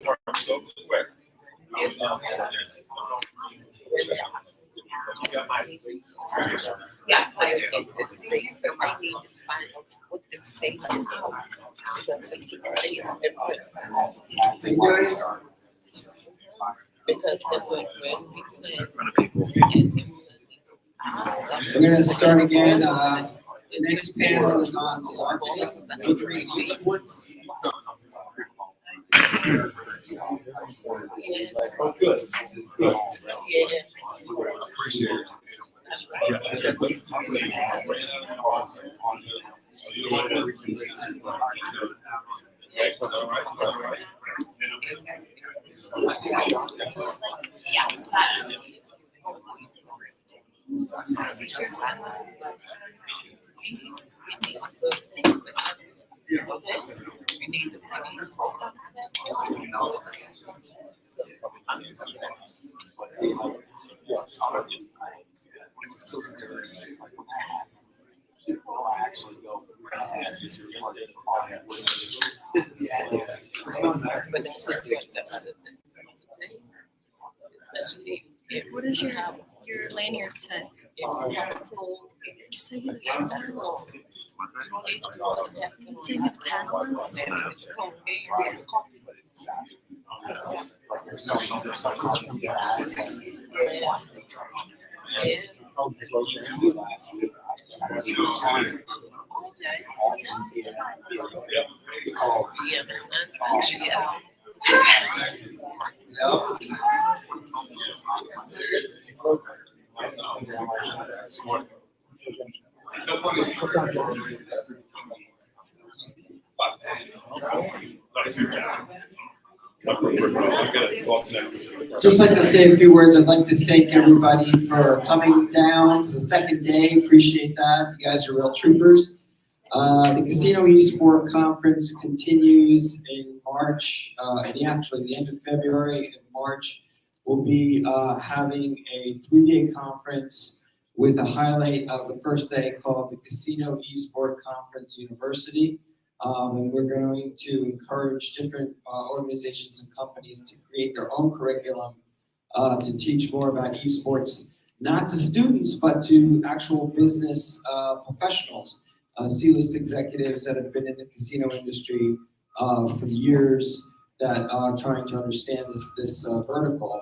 So quick. Yeah, I think the state, so I need to find out what the state is. Because we keep saying different. Because that's what we say. In front of people. We're going to start again. Next panel is on wagering esports. Yes. Oh, good. Good. Yes. Appreciate it. We need to What does your lanyard say? Say who the panelists. Say who the panelists. Just like to say a few words. I'd like to thank everybody for coming down to the second day. Appreciate that. You guys are real troopers. The Casino Esport Conference continues in March. The end of February and March, we'll be having a 3-day conference with a highlight of the first day called the Casino Esport Conference University. And we're going to encourage different organizations and companies to create their own curriculum to teach more about esports, not to students, but to actual business professionals, C-list executives that have been in the casino industry for years that are trying to understand this vertical.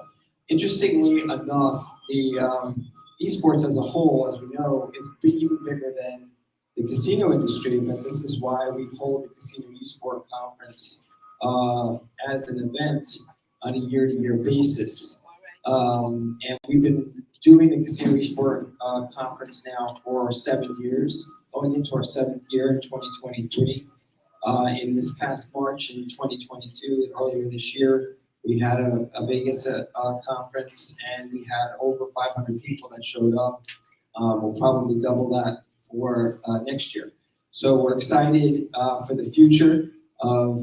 Interestingly enough, the esports as a whole, as we know, is even bigger than the casino industry, but this is why we hold the Casino Esport Conference as an event on a year-to-year basis. And we've been doing the Casino Esport Conference now for 7 years, going into our 7th year in 2023. In this past March in 2022, earlier this year, we had a Vegas conference, and we had over 500 people that showed up. We'll probably double that for next year. So we're excited for the future of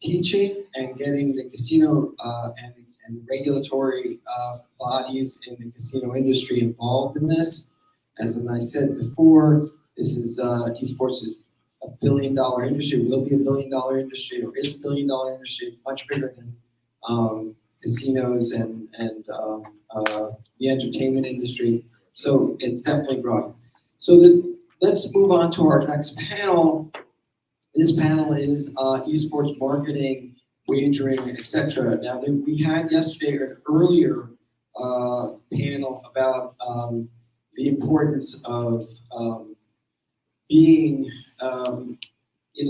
teaching and getting the casino and regulatory bodies in the casino industry involved in this. As I said before, this is esports is a $1 billion industry, will be a $1 billion industry, or is a $1 billion industry, much bigger than casinos and the entertainment industry. So it's definitely growing. So let's move on to our next panel. This panel is esports marketing, wagering, etc. Now, we had yesterday an earlier panel about the importance of being, the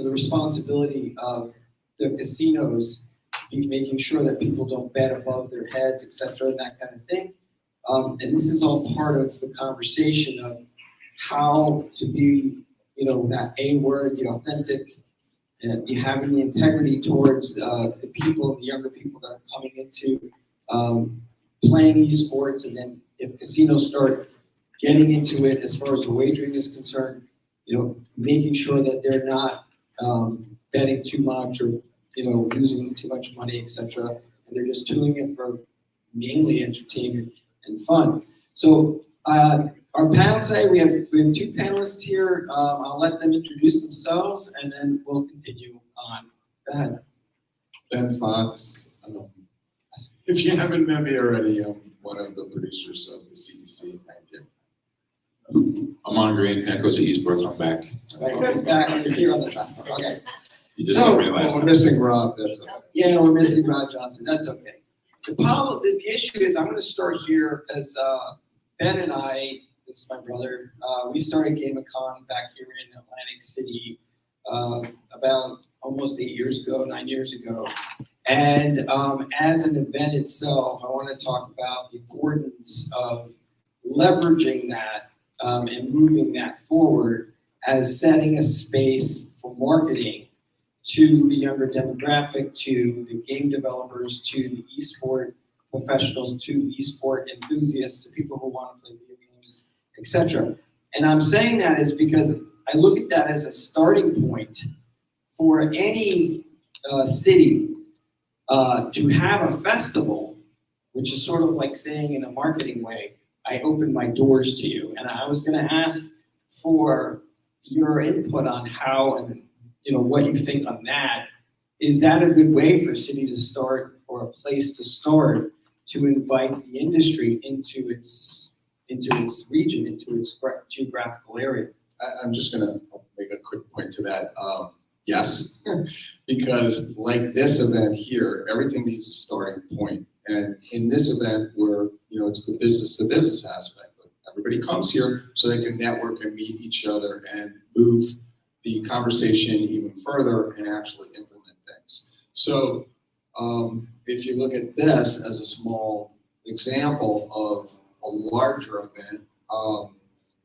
responsibility of the casinos, making sure that people don't bet above their heads, etc., and that kind of thing. And this is all part of the conversation of how to be, that A word, the authentic, and having the integrity towards the people, the younger people that are coming into playing esports, and then if casinos start getting into it as far as the wagering is concerned, making sure that they're not betting too much or losing too much money, etc. And they're just doing it for mainly entertainment and fun. So our panel today, we have 2 panelists here. I'll let them introduce themselves, and then we'll continue on. Go ahead. Ben Fox. If you haven't met me already, I'm one of the producers of the CDC. Thank you. I'm on Green, head coach of Esports. I'm back. Right, he's back, he's here on the last one, okay. You just So- saw me last We're time. missing Rob, that's okay. Yeah, we're missing Rod Johnson, that's okay. The issue is, I'm gonna start here, because Ben and I, this is my brother, we started GameCon back here in Atlantic City about almost 8 years ago, 9 years ago. And as an event itself, I want to talk about the importance of leveraging that and moving that forward as setting a space for marketing to the younger demographic, to the game developers, to the esport professionals, to esport enthusiasts, to people who want to play video games, etc. And I'm saying that is because I look at that as a starting point for any city to have a festival, which is sort of like saying in a marketing way, I open my doors to you. And I was going to ask for your input on how and what you think on that. Is that a good way for a city to start, or a place to start, to invite the industry into its region, into its geographical area? I'm just gonna make a quick point to that. Yes, because like this event here, everything needs a starting point. And in this event where, it's the business aspect, but everybody comes here so they can network and meet each other and move the conversation even further and actually implement things. So if you look at this as a small example of a larger event,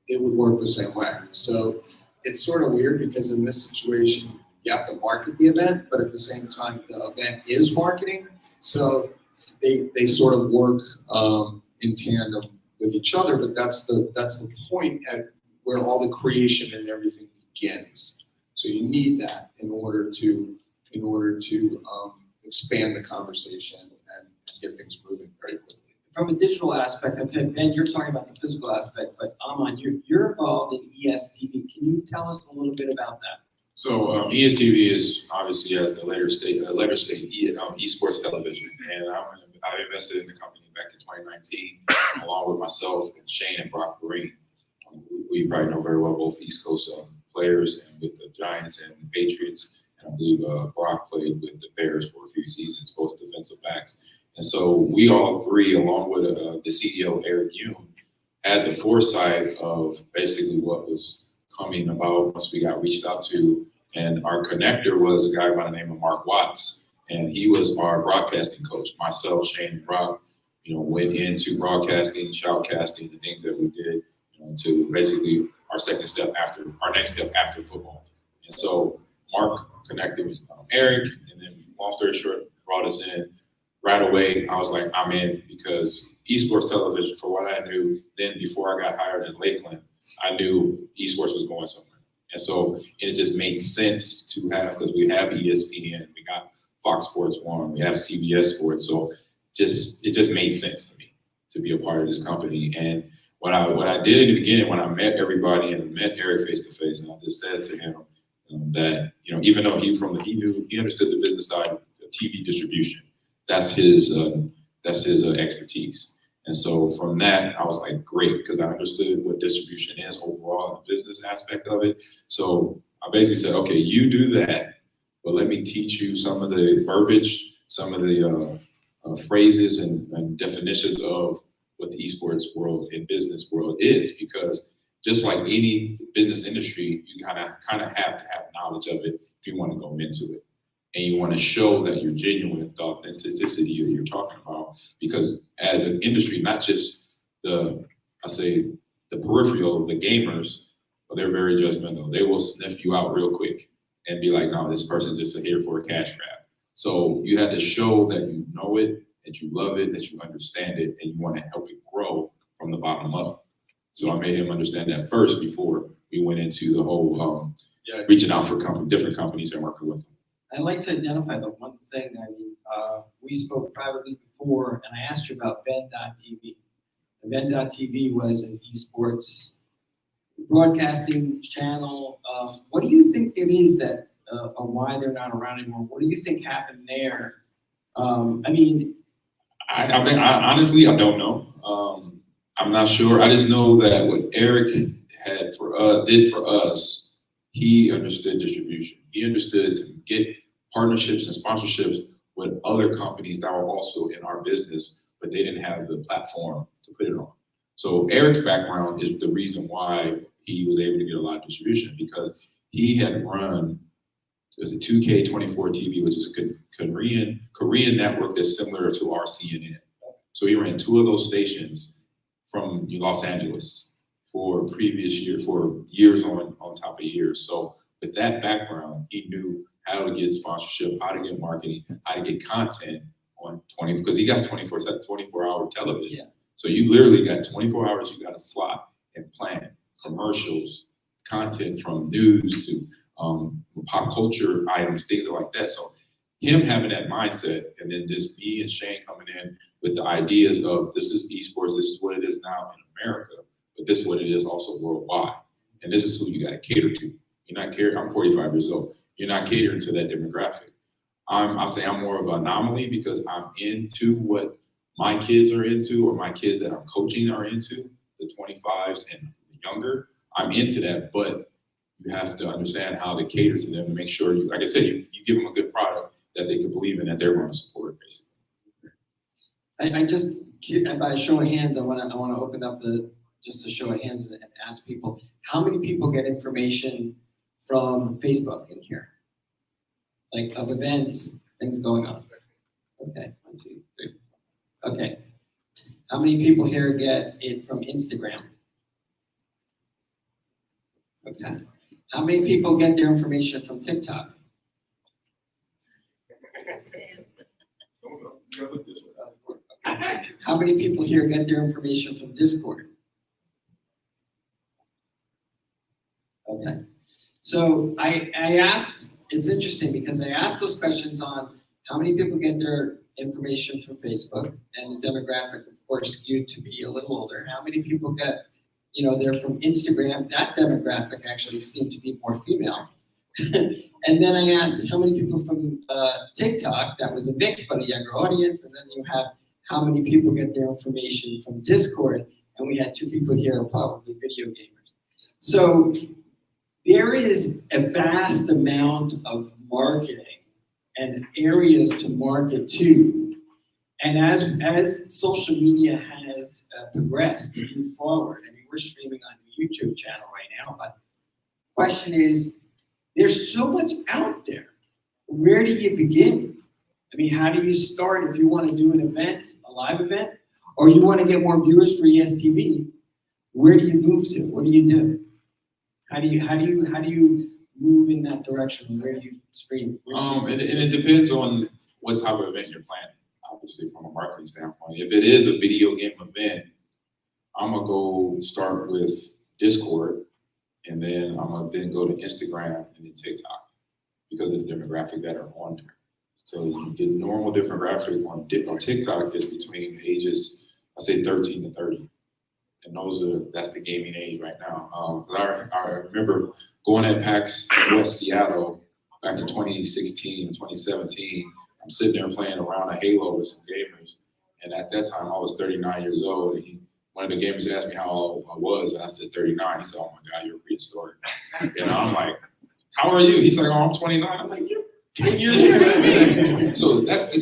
it would work the same way. So it's sort of weird because in this situation, you have to market the event, but at the same time, the event is marketing. So they sort of work in tandem with each other, but that's the point at where all the creation and everything begins. So you need that in order to expand the conversation and get things moving very quickly. From a digital aspect, Ben, you're talking about the physical aspect, but Aman, you're involved in ESTV. Can you tell us a little bit about that? So ESTV is obviously as the later state esports television, and I invested in the company back in 2019, along with myself and Shane and Brock Green. We probably know very well both East Coast players, and with the Giants and the Patriots, and I believe Brock played with the Bears for a few seasons, both defensive backs. And so we all three, along with the CEO Eric Yoon, had the foresight of basically what was coming about once we got reached out to. And our connector was a guy by the name of Mark Watts, and he was our broadcasting coach. Myself, Shane, and Brock, went into broadcasting, shoutcasting, the things that we did, to basically our next step after football. And so Mark connected with Eric, and then long story short, brought us in. Right away, I was like, I'm in, because esports television, for what I knew then before I got hired in Lakeland, I knew esports was going somewhere. And so it just made sense to have, because we have ESPN, we got Fox Sports 1, we have CBS Sports. So it just made sense to me to be a part of this company. And what I did in the beginning, when I met everybody and met Eric face to face, and I just said to him that, even though he understood the business side of TV distribution, that's his expertise. And so from that, I was like, great, because I understood what distribution is overall, the business aspect of it. So I basically said, okay, you do that, but let me teach you some of the verbiage, some of the phrases and definitions of what the esports world and business world is, because just like any business industry, you kind of have to have knowledge of it if you want to go into it. And you want to show that you're genuine, the authenticity that you're talking about, because as an industry, not just the peripheral, the gamers, but they're very judgmental. They will sniff you out real quick and be like, no, this person's just here for a cash grab. So you had to show that you know it, that you love it, that you understand it, and you want to help it grow from the bottom up. So I made him understand that first before we went into the whole reaching out for different companies and working with them. I'd like to identify the one thing. We spoke privately before, and I asked you about Vend.tv. Vend.tv was an esports broadcasting channel. What do you think it is that why they're not around anymore. What do you think happened there? I mean, I honestly, I don't know. I'm not sure. I just know that what Eric did for us, he understood distribution. He understood to get partnerships and sponsorships with other companies that were also in our business, but they didn't have the platform to put it on. So Eric's background is the reason why he was able to get a lot of distribution, because he had run, there's a 2K24 TV, which is a Korean network that's similar to our CNN. So he ran 2 of those stations from Los Angeles for years on top of years. So with that background, he knew how to get sponsorship, how to get marketing, how to get content on 20, because he got 24-hour television. Yeah. So you literally got 24 hours, you got a slot and plan commercials, content from news to pop culture items, things like that. So him having that mindset, and then just me and Shane coming in with the ideas of this is esports, this is what it is now in America, but this is what it is also worldwide. And this is who you got to cater to. You're not catering, I'm 45 years old. You're not catering to that demographic. I'll say I'm more of an anomaly because I'm into what my kids are into, or my kids that I'm coaching are into, the 25s and younger. I'm into that, but you have to understand how to cater to them and make sure you, like I said, you give them a good product that they can believe in, that they're going to support, basically. I just, by a show of hands, I want to open up just a show of hands and ask people, how many people get information from Facebook in here? Like of events, things going on? Okay, 1, 2, 3. Okay. How many people here get it from Instagram? Okay. How many people get their information from TikTok? How many people here get their information from Discord? Okay. So I asked, it's interesting because I asked those questions on how many people get their information from Facebook, and the demographic, of course, skewed to be a little older. How many people get, they're from Instagram? That demographic actually seemed to be more female. And then I asked how many people from TikTok, that was a mix, but a younger audience. And then you have how many people get their information from Discord, and we had 2 people here, probably video gamers. So there is a vast amount of marketing and areas to market to. And as social media has progressed and moved forward, I mean, we're streaming on a YouTube channel right now, but the question is, there's so much out there. Where do you begin? I mean, how do you start if you want to do an event, a live event, or you want to get more viewers for ESTV? Where do you move to? What do you do? How do you move in that direction? Where do you stream? And it depends on what type of event you're planning, obviously, from a marketing standpoint. If it is a video game event, I'm gonna go start with Discord, and then I'm gonna then go to Instagram and then TikTok, because of the demographic that are on there. So the normal demographic on TikTok is between ages, I say 13 to 30. And that's the gaming age right now. I remember going at PAX West Seattle back in 2016, 2017. I'm sitting there playing around a Halo with some gamers. And at that time, I was 39 years old. And one of the gamers asked me how old I was, and I said 39. He said, "Oh my God, you're prehistoric." And I'm like, "How are you?" He's like, "Oh, I'm 29. I'm like, "You're 10 years younger." So that's the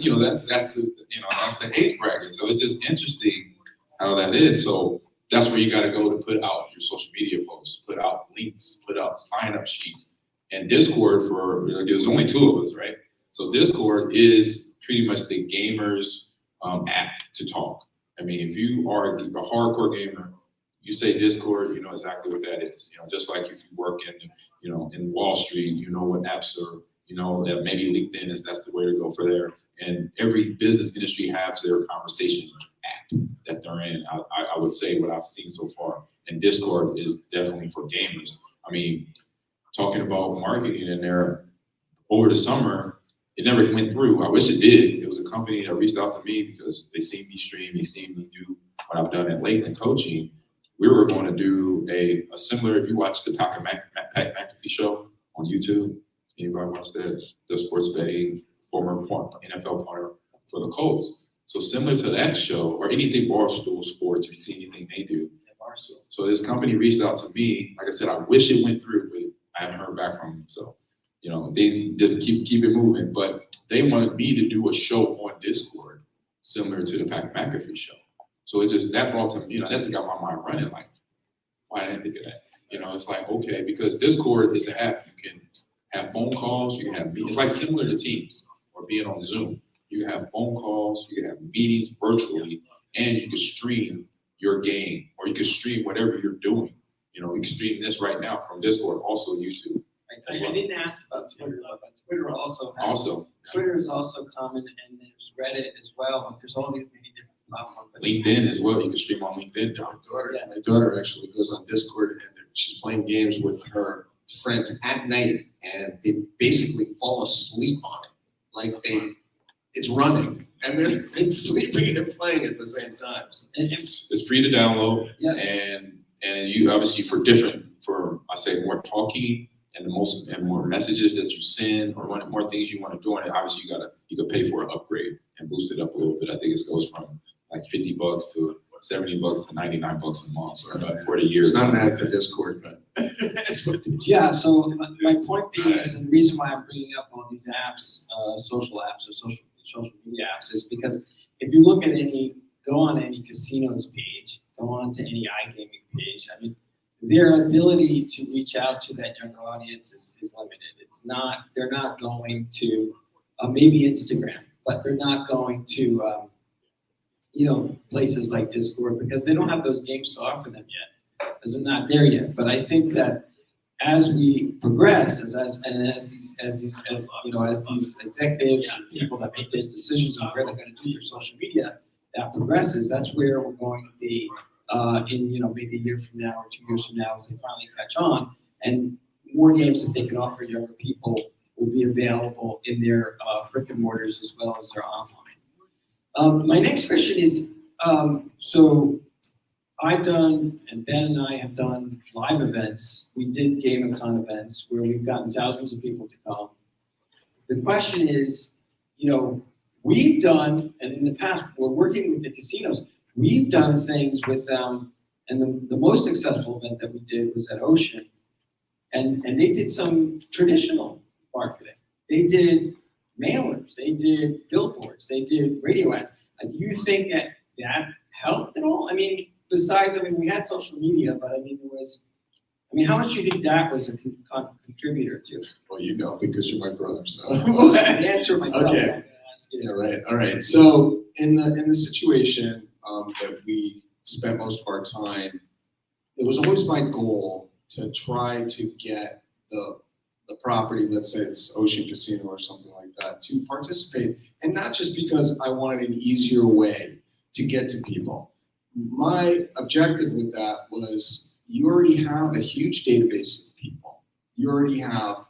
age bracket. So it's just interesting how that is. So that's where you got to go to put out your social media posts, put out links, put out sign-up sheets. And Discord, there's only 2 of us, right? So Discord is pretty much the gamers' app to talk. I mean, if you are a hardcore gamer, you say Discord, you know exactly what that is. Just like if you work in Wall Street, you know what apps are, that maybe LinkedIn that's the way to go for there. And every business industry has their conversation app that they're in. I would say what I've seen so far. And Discord is definitely for gamers. I mean, talking about marketing in there over the summer, it never went through. I wish it did. It was a company that reached out to me because they seen me stream, they seen me do what I've done at Lakeland coaching. We were going to do a similar, if you watch the Pat McAfee show on YouTube, Anybody watch the sports betting, former NFL punter for the Colts. So similar to that show, or anything Barstool Sports, you see anything they do. So this company reached out to me. Like I said, I wish it went through, but I haven't heard back from them. So, they just keep it moving. But they wanted me to do a show on Discord, similar to the Pat McAfee show. So that brought to me, that's got my mind running. Like, why I didn't think of that? It's like, okay, because Discord is an app. You can have phone calls. You can have meetings. It's like similar to Teams or being on Zoom. You can have phone calls. You can have meetings virtually, and you can stream your game, or you can stream whatever you're doing. You can stream this right now from Discord, also YouTube. I didn't ask about Twitter, but Twitter Twitter is also common, and there's Reddit as well. But there's all these many different platforms. LinkedIn as well. You can stream on LinkedIn. My daughter actually goes on Discord, and she's playing games with her friends at night, and they basically fall asleep on it. Like it's running, and they're sleeping and playing at the same time. So. It's free to download, yeah. and you obviously for I say more talking and more messages that you send or more things you want to do on it. Obviously, you could pay for an upgrade and boost it up a little bit. I think it goes from like $50 to $70 to $99 a month for the year. It's not an ad for Discord, but it's what it is. Yeah. So my point being is, and the reason why I'm bringing up all these apps, social apps or social media apps, is because if you look at go on any casinos page, go on to any iGaming page, I mean, their ability to reach out to that younger audience is limited. They're not going to, maybe Instagram, but they're not going to, places like Discord, because they don't have those games to offer them yet, because they're not there yet. But I think that as we progress, as these executives and people that make those decisions on where they're going to do their social media, that progresses, that's where we're going to be in maybe a year from now or 2 years from now, as they finally catch on, and more games that they can offer younger people will be available in their brick and mortars as well as their online. My next question is, so I've done, and Ben and I have done live events. We did GameCon events where we've gotten thousands of people to come. The question is, we've done, and in the past, we're working with the casinos. We've done things with them, and the most successful event that we did was at Ocean, and they did some traditional marketing. They did mailers, they did billboards, they did radio ads. Do you think that helped at all? I mean, we had social media, but how much do you think that was a contributor to? Well, because you're my brother, so. I answer myself. Okay. Yeah, right. All right. So in the situation that we spent most of our time, it was always my goal to try to get the property, let's say it's Ocean Casino or something like that, to participate, and not just because I wanted an easier way to get to people. My objective with that was, you already have a huge database of people. You already have,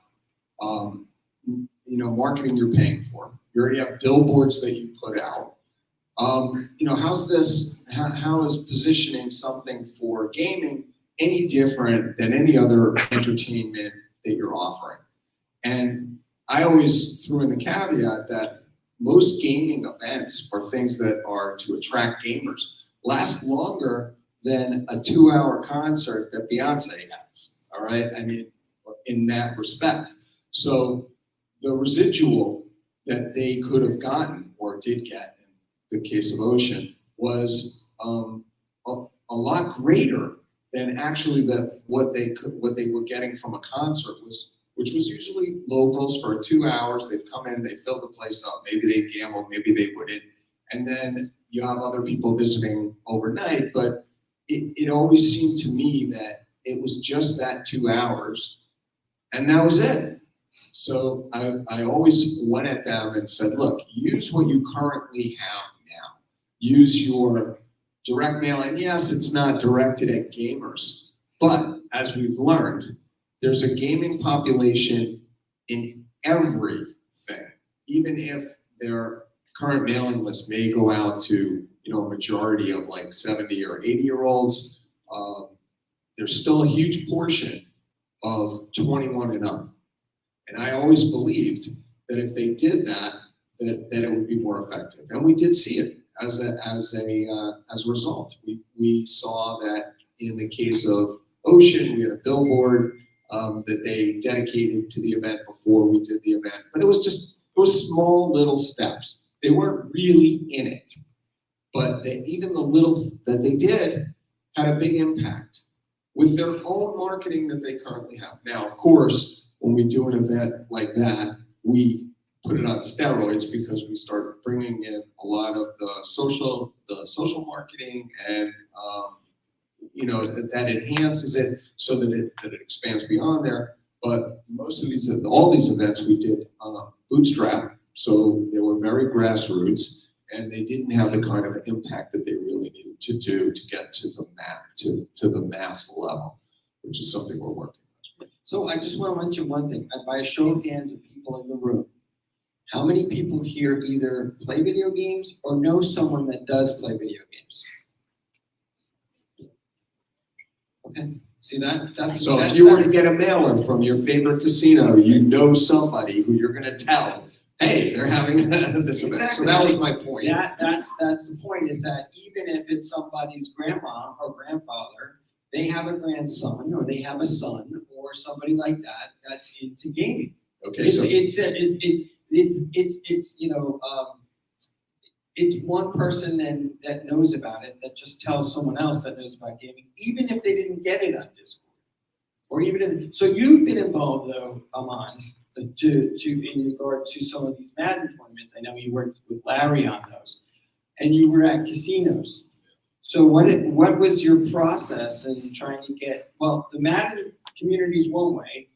marketing you're paying for. You already have billboards that you put out. How is positioning something for gaming any different than any other entertainment that you're offering? And I always threw in the caveat that most gaming events or things that are to attract gamers last longer than a 2-hour concert that Beyonce has, all right? I mean, in that respect. So the residual that they could have gotten or did get in the case of Ocean was a lot greater than actually what they were getting from a concert, which was usually locals for 2 hours. They'd come in, they fill the place up, maybe they gambled, maybe they wouldn't, and then you have other people visiting overnight. But it always seemed to me that it was just that 2 hours, and that was it. So I always went at them and said, look, use what you currently have now. Use your direct mail, and yes, it's not directed at gamers, but as we've learned, there's a gaming population in everything, even if their current mailing list may go out to a majority of like 70 or 80-year-olds. There's still a huge portion of 21 and up. And I always believed that if they did that, that it would be more effective. And we did see it as a result. We saw that in the case of Ocean, we had a billboard that they dedicated to the event before we did the event. But it was small little steps. They weren't really in it. But even the little that they did had a big impact with their own marketing that they currently have. Now, of course, when we do an event like that, we put it on steroids because we start bringing in a lot of the social marketing and that enhances it so that it expands beyond there. But all these events we did bootstrap, so they were very grassroots, and they didn't have the kind of impact that they really needed to do to get to the mass level, which is something we're working on. So I just want to mention one thing. By a show of hands of people in the room, how many people here either play video games or know someone that does play video games? Okay, see that? So if you were to get a mailer from your favorite casino, you know somebody who you're gonna tell, hey, they're having this event. So that was my point. That's the point, is that even if it's somebody's grandma or grandfather, they have a grandson or they have a son or somebody like that that's into gaming. Okay, It's one person that knows about it that just tells someone else that knows about gaming, even if they didn't get it on Discord, or even if. So you've been involved though, Aman, in regard to some of these Madden tournaments. I know you worked with Larry on those, and you were at casinos. So what was your process in trying to get? Well, the Madden community is one way,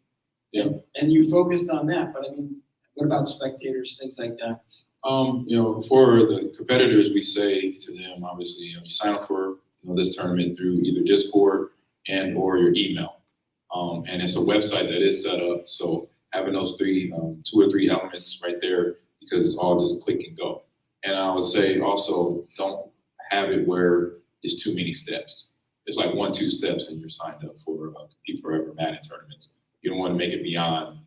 Yeah. and you focused on that. But I mean, what about spectators, things like that? For the competitors, we say to them, obviously, you sign up for this tournament through either Discord and or your email. And it's a website that is set up. So having those two or three elements right there, because it's all just click and go. And I would say also don't have it where it's too many steps. It's like 1-2 steps and you're signed up for Compete Forever Madden tournaments. You don't want to make it beyond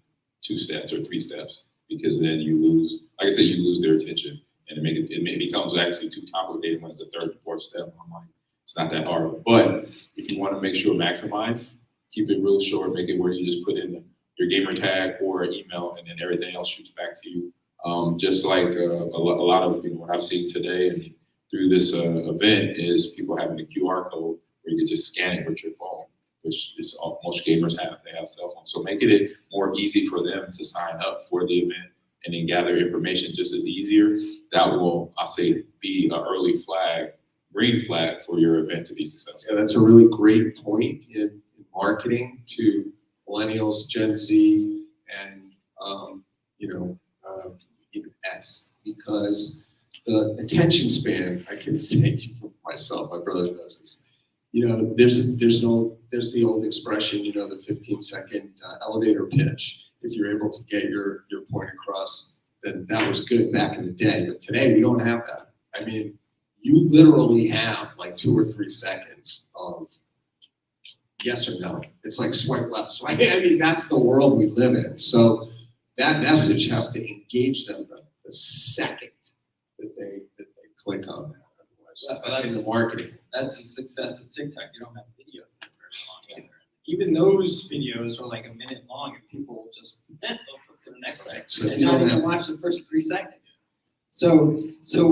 2 steps or 3 steps, because then you lose, like I said, you lose their attention, and it becomes actually too complicated when it's the 3rd or 4th step. I'm like, it's not that hard. But if you want to make sure maximize, keep it real short, make it where you just put in your gamer tag or email, and then everything else shoots back to you. Just like a lot of what I've seen today and through this event is people having a QR code where you can just scan it with your phone, which is most gamers have. They have cell phones. So making it more easy for them to sign up for the event and then gather information just as easier, that will, I'll say, be an early flag, green flag for your event to be successful. Yeah, that's a really great point in marketing to millennials, Gen Z, and even X, because the attention span, I can say for myself, my brother knows this. There's the old expression, the 15-second elevator pitch. If you're able to get your point across, then that was good back in the day. But today we don't have that. I mean, you literally have like 2 or 3 seconds of yes or no. It's like swipe left, swipe. I mean, that's the world we live in. So that message has to engage them the second that they click on that. Otherwise, in the marketing. That's the success of TikTok. You don't have videos that are very long either. Even those videos are like a minute long, and people will just they'll flip to the next one. So And not even watch the first 3 seconds. So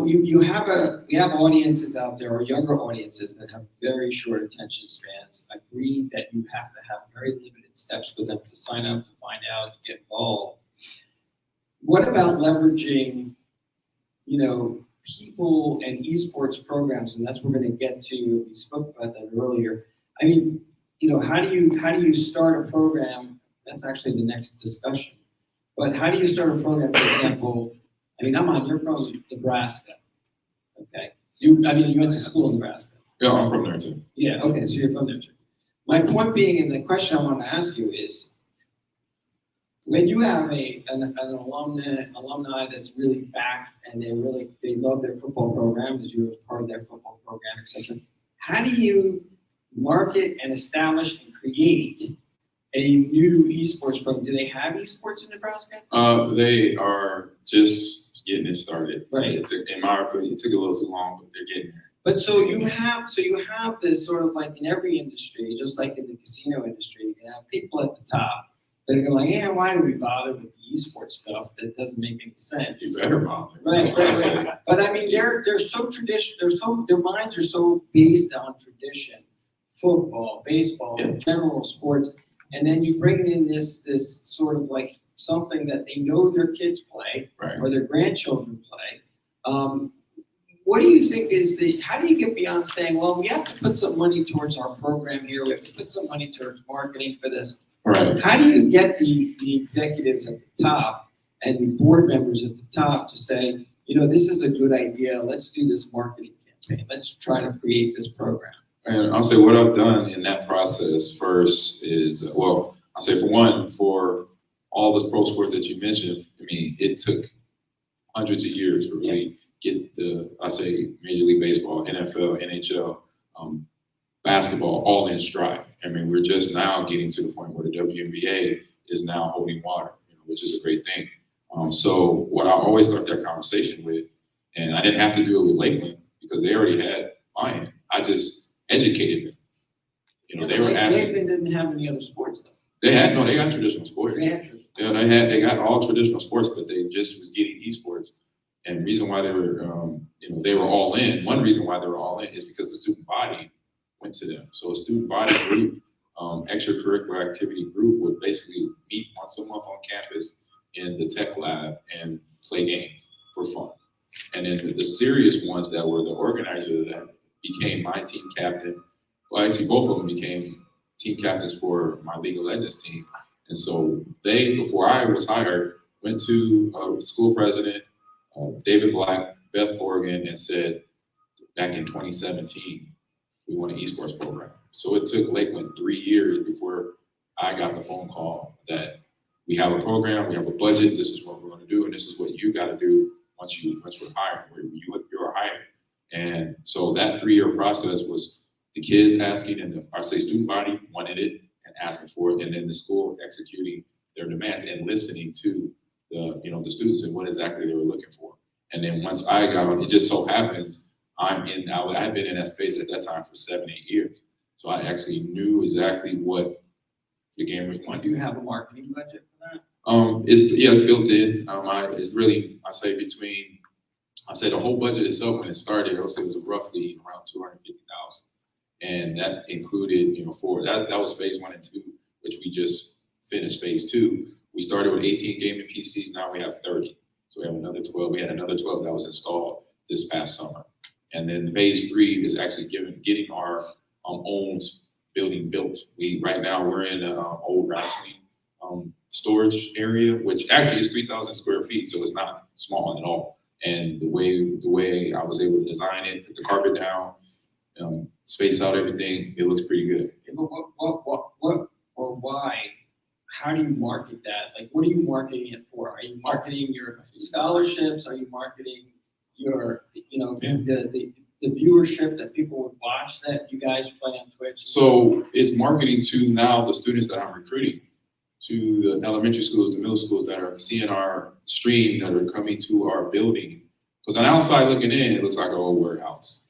we have audiences out there, or younger audiences, that have very short attention spans. Agreed that you have to have very limited steps for them to sign up, to find out, to get involved. What about leveraging, people and esports programs? And that's what we're going to get to. We spoke about that earlier. I mean, how do you start a program? That's actually the next discussion. But how do you start a program, for example? I mean, Aman, you're from Nebraska, okay? You went to school in Nebraska. Yeah, I'm from there too. Yeah, okay, so you're from there too. My point being, and the question I want to ask you is, when you have an alumni that's really back and they love their football program, as you were part of their football program, etc., how do you market and establish and create a new esports program. Do they have esports in Nebraska? They are just getting it started. Right. In my opinion, it took a little too long, but they're getting there. But so you have this sort of like in every industry, just like in the casino industry, you have people at the top that are going like, yeah, why do we bother with the esports stuff? That doesn't make any sense. You better bother. Right, That's what I right, say. right. But I mean, they're so their minds are so based on tradition, football, baseball, Yeah. general sports, and then you bring in this sort of like something that they know their kids play Right. or their grandchildren play. What do you think how do you get beyond saying, well, we have to put some money towards our program here, we have to put some money towards marketing for this? Right. How do you get the executives at the top and the board members at the top to say, this is a good idea, let's do this marketing campaign, let's try to create this program? And I'll say what I've done in that process first is, I'll say for one, for all the pro sports that you mentioned, I mean, it took hundreds of years to really get Major League Baseball, NFL, NHL, basketball all in stride. I mean, we're just now getting to the point where the WNBA is now holding water, which is a great thing. So what I always start that conversation with, and I didn't have to do it with Lakeland because they already had buy-in. I just educated them. They were asking. They didn't have any other sports though. They got traditional sports. They got all traditional sports, but they just was getting esports. And the reason why they were all in. One reason why they were all in is because the student body went to them. So a student body group, extracurricular activity group would basically meet once a month on campus in the tech lab and play games for fun. And then the serious ones that were the organizer that became my team captain, well, actually both of them became team captains for my League of Legends team. And so they, before I was hired, went to school president, David Black, Beth Morgan, and said, back in 2017, we want an esports program. So it took Lakeland 3 years before I got the phone call that we have a program, we have a budget, this is what we're going to do, and this is what you got to do once we're hiring, you're hired. And so that 3-year process was the kids asking, and student body wanted it and asking for it, and then the school executing their demands and listening to the students and what exactly they were looking for. And then once I got on, it just so happens I had been in that space at that time for 7-8 years. So I actually knew exactly what the gamers wanted. Do you have a marketing budget for that? It's built in. I say the whole budget itself when it started, it was roughly around $250,000. And that included, that was phase 1 and 2, which we just finished phase 2. We started with 18 gaming PCs, now we have 30. So we have another 12. We had another 12 that was installed this past summer. And then phase 3 is actually getting our own building built. Right now we're in an old wrestling storage area, which actually is 3,000 square feet, so it's not small at all. And the way I was able to design it, put the carpet down, space out everything, it looks pretty good. Yeah, but what or why? How do you market that? Like, what are you marketing it for? Are you marketing your scholarships? Are you marketing your, the viewership that people would watch that you guys play on Twitch? So it's marketing to now the students that I'm recruiting, to the elementary schools, the middle schools that are seeing our stream, that are coming to our building. Because on the outside looking in, it looks like an old warehouse.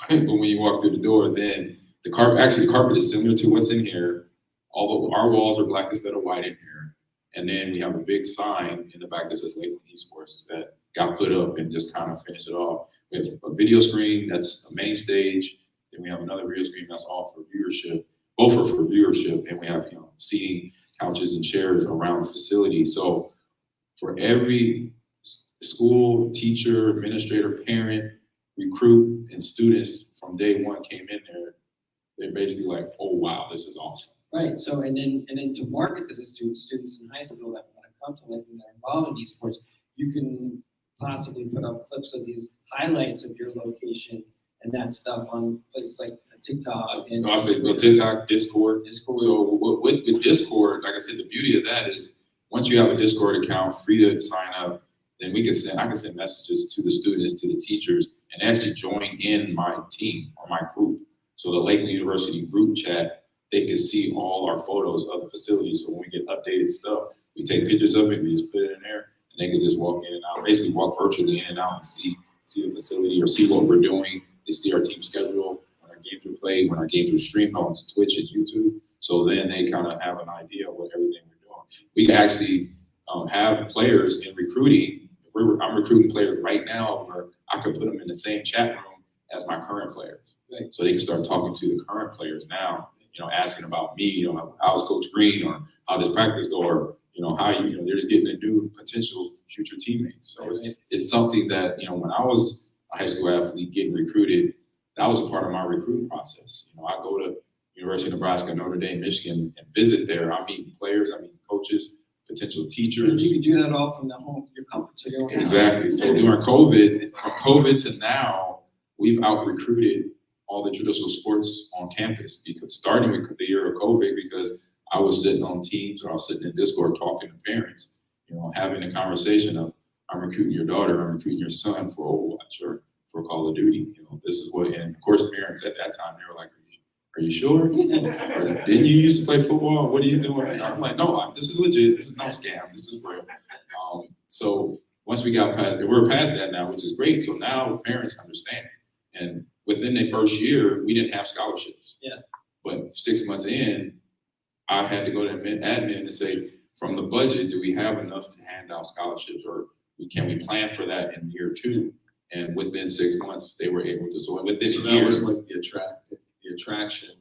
But when you walk through the door, then the carpet is similar to what's in here. Although our walls are black instead of white in here. And then we have a big sign in the back that says Lakeland Esports that got put up and just kind of finished it off. We have a video screen that's a main stage. Then we have another video screen that's all for viewership. Both are for viewership. And we have, seating, couches and chairs around the facility. So for every school, teacher, administrator, parent, recruit, and students from day one came in there, they're basically like, oh wow, this is awesome. Right. So and then to market to the students in high school that want to come to Lakeland that are involved in esports, you can possibly put up clips of these highlights of your location and that stuff on places like TikTok and TikTok, Discord. Discord. So with Discord, like I said, the beauty of that is once you have a Discord account, free to sign up, then I can send messages to the students, to the teachers, and actually join in my team or my group. So the Lakeland University group chat they could see all our photos of the facility. So when we get updated stuff, we take pictures of it, we just put it in there, and they can just walk in and out, basically walk virtually in and out and see the facility or see what we're doing. They see our team schedule, when our games are played, when our games are streamed on Twitch and YouTube. So then they kind of have an idea of what everything we're doing. We actually have players in recruiting. I'm recruiting players right now where I could put them in the same chat room as my current players. Right. So they can start talking to the current players now, asking about me, how's Coach Green, or how does practice go, or, how they're just getting to do potential future teammates. So it's something that, when I was a high school athlete getting recruited, that was a part of my recruiting process. I go to University of Nebraska, Notre Dame, Michigan, and visit there. I'm meeting players, I'm meeting coaches, potential teachers. You can do that all from the home, your comfort, so you don't have. Exactly. So during COVID, from COVID to now, we've out-recruited all the traditional sports on campus, because starting with the year of COVID, because I was sitting on teams or I was sitting in Discord talking to parents, having a conversation of, I'm recruiting your daughter, I'm recruiting your son for Overwatch or for Call of Duty. This is what, and of course parents at that time, they were like, are you sure? Or, didn't you used to play football? What are you doing? And I'm like, no, this is legit. This is no scam. This is real. So once we got past, we're past that now, which is great. So now parents understand. And within the first year, we didn't have scholarships. Yeah. But 6 months in, I had to go to admin and say, from the budget, do we have enough to hand out scholarships, or can we plan for that in year 2? And within 6 months, they were able to. So within a year, that was like the attraction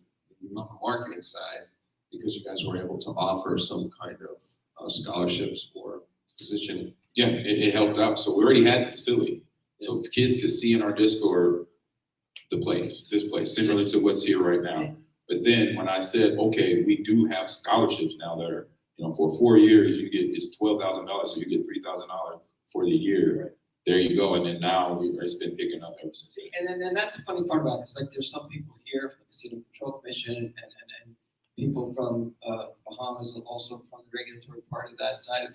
on the marketing side, because you guys were able to offer some kind of scholarships or positioning. Yeah, it helped out. So we already had the facility. So the kids could see in our Discord this place, similar to what's here right now. But then when I said, okay, we do have scholarships now that are, for 4 years, it's $12,000, so you get $3,000 for the year. There you go. And then now it's been picking up ever since then. And then that's the funny part about it, because like there's some people here from the Casino Control Commission and people from Bahamas, and also from the regulatory part of that side,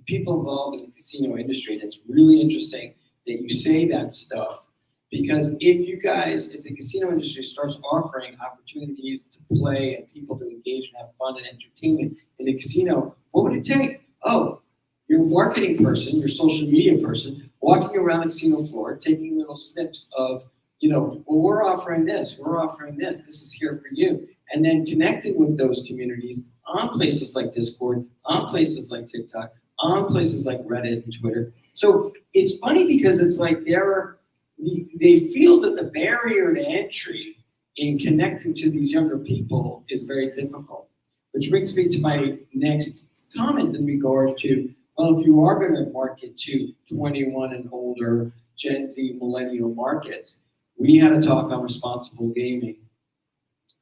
people involved in the casino industry. And it's really interesting that you say that stuff, because if the casino industry starts offering opportunities to play and people to engage and have fun and entertainment in the casino, what would it take? Oh, you're a marketing person, you're a social media person, walking around the casino floor, taking little snips of, well, we're offering this, this is here for you. And then connecting with those communities on places like Discord, on places like TikTok, on places like Reddit and Twitter. So it's funny because it's like they feel that the barrier to entry in connecting to these younger people is very difficult, which brings me to my next comment in regard to, well, if you are going to market to 21 and older Gen Z millennial markets, we had a talk on responsible gaming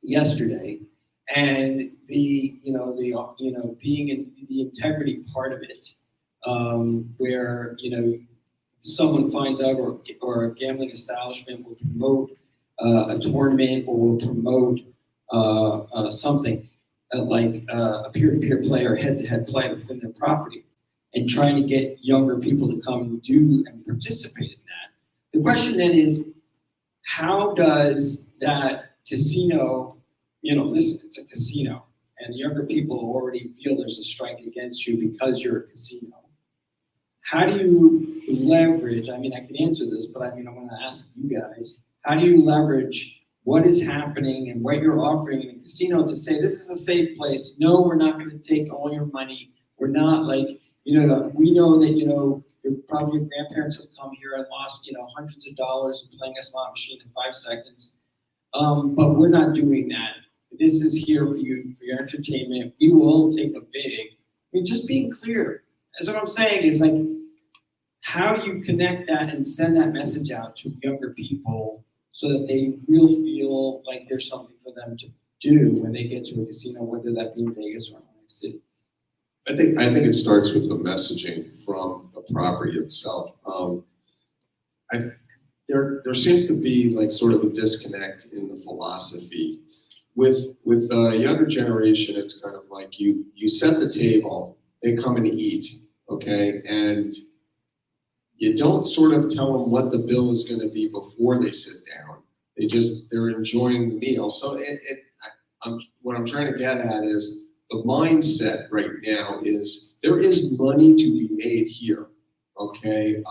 yesterday, and being in the integrity part of it, where someone finds out or a gambling establishment will promote a tournament or will promote something like a peer-to-peer play or head-to-head play within their property, and trying to get younger people to come and do and participate in that. The question then is, how does that casino, listen, it's a casino, and younger people already feel there's a strike against you because you're a casino. How do you leverage, I can answer this, but I'm going to ask you guys, how do you leverage what is happening and what you're offering in a casino to say, this is a safe place. No, we're not going to take all your money. We're not like, we know that, your grandparents have come here and lost, hundreds of dollars in playing a slot machine in 5 seconds. But we're not doing that. This is here for you, for your entertainment. We will take a big, just being clear. That's what I'm saying is like, how do you connect that and send that message out to younger people so that they really feel like there's something for them to do when they get to a casino, whether that be in Vegas or in Atlantic City? I think it starts with the messaging from the property itself. There seems to be like sort of a disconnect in the philosophy. With the younger generation, it's kind of like you set the table, they come and eat, okay, and you don't sort of tell them what the bill is going to be before they sit down. They're enjoying the meal. So what I'm trying to get at is the mindset right now is there is money to be made here, okay,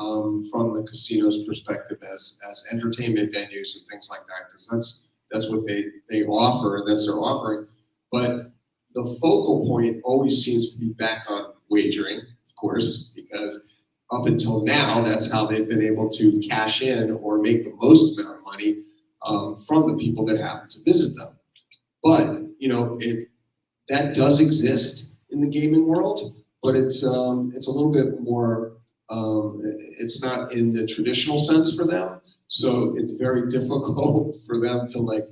from the casino's perspective as entertainment venues and things like that, because that's what they offer and that's their offering. But the focal point always seems to be back on wagering, of course, because up until now, that's how they've been able to cash in or make the most amount of money from the people that happen to visit them. But that does exist in the gaming world, but it's a little bit more. It's not in the traditional sense for them, so it's very difficult for them to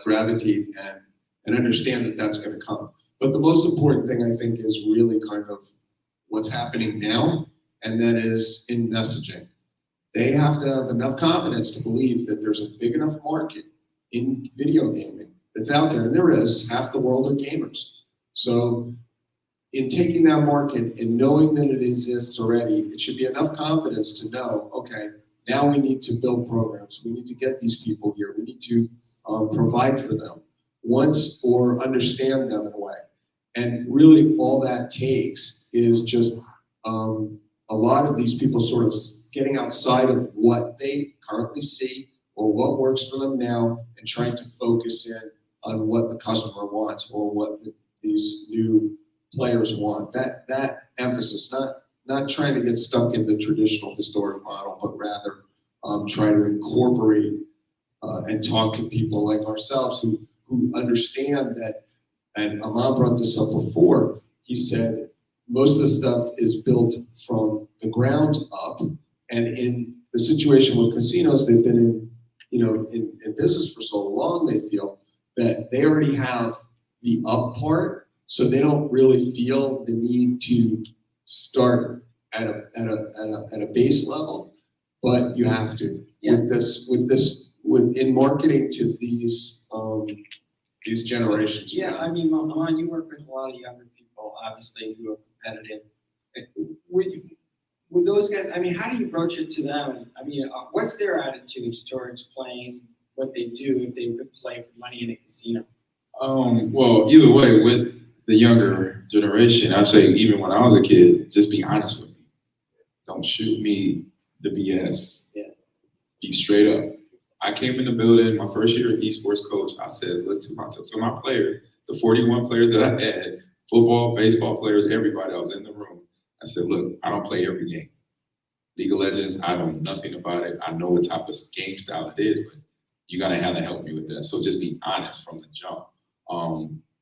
gravitate and understand that that's going to come. But the most important thing I think is really kind of what's happening now, and that is in messaging. They have to have enough confidence to believe that there's a big enough market in video gaming that's out there, and there is. Half the world are gamers. So in taking that market and knowing that it exists already, it should be enough confidence to know, okay, now we need to build programs. We need to get these people here. We need to provide for them once or understand them in a way. And really all that takes is just a lot of these people sort of getting outside of what they currently see or what works for them now and trying to focus in on what the customer wants or what these new players want. That emphasis, not trying to get stuck in the traditional historic model, but rather try to incorporate and talk to people like ourselves who understand that, and Aman brought this up before, he said, most of the stuff is built from the ground up, and in the situation with casinos, they've been in business for so long, they feel that they already have the up part, so they don't really feel the need to start at a base level, but you have to. Yeah. In marketing to these generations. Yeah, I mean, Aman, you work with a lot of younger people, obviously, who are competitive. With those guys, I mean, how do you broach it to them? I mean, what's their attitudes towards playing what they do if they could play for money in a casino? Well, either way, with the younger generation, I'd say even when I was a kid, just be honest with me. Don't shoot me the BS. Yeah. Be straight up. I came in the building, my first year as esports coach, I said, look to my players, the 41 players that I had, football, baseball players, everybody that was in the room. I said, look, I don't play every game. League of Legends, I know nothing about it. I know what type of game style it is, but you gotta have to help me with that. So just be honest from the jump.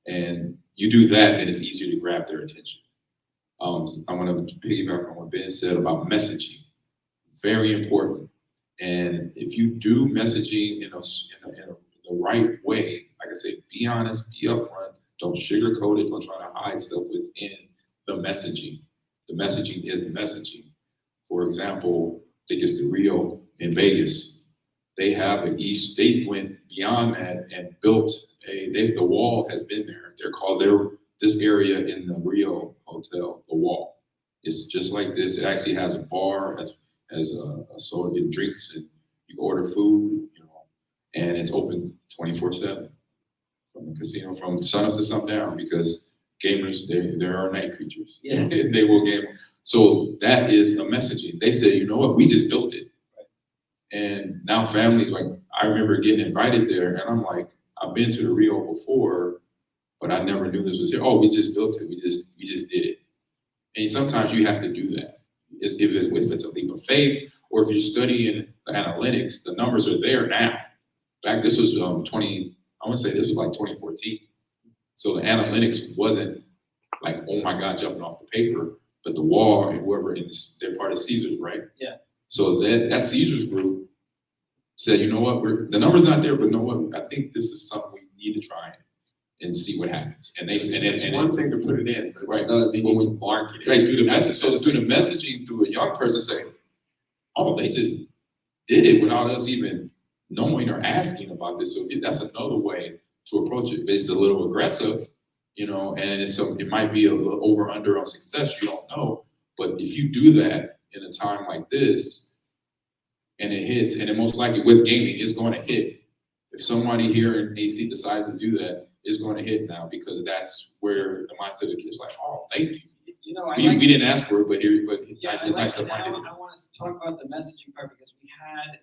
And you do that, then it's easier to grab their attention. I'm gonna piggyback on what Ben said about messaging. Very important. And if you do messaging in the right way, like I say, be honest, be upfront, don't sugarcoat it, don't try to hide stuff within the messaging. The messaging is the messaging. For example, I think it's the Rio in Vegas. They have they went beyond that and built the wall has been there. They're called this area in the Rio Hotel, the wall. It's just like this. It actually has a bar, has a soda, get drinks, and you can order food, and it's open 24/7 from the casino from sun up to sundown because gamers, they are night creatures. Yeah. They will game. So that is a messaging. They say, you know what, we just built it. And now families, like, I remember getting invited there, and I'm like, I've been to the Rio before, but I never knew this was here. Oh, we just built it. We just did it. And sometimes you have to do that. If it's a leap of faith, or if you're studying the analytics, the numbers are there now. This was I want to say this was like 2014. So the analytics wasn't like, oh my God, jumping off the paper, but the wall and whoever they're part of Caesars, right? Yeah. So that Caesars group said, you know what, the number's not there, but you know what, I think this is something we need to try and see what happens. And It's one thing to put it in, but it's right. another they need to market it. Right, through the message. So through the messaging, through a young person saying, oh, they just did it without us even knowing or asking about this. So that's another way to approach it. It's a little aggressive, and it might be a little over under on success. You don't know, but if you do that in a time like this, and it hits, and it most likely with gaming, it's going to hit. If somebody here in AC decides to do that, is going to hit now because that's where the mindset of the kids like, oh, thank you. You know, I We like. didn't ask for it, but Yeah, it's I like nice to that. find I it. want to talk about the messaging part because we had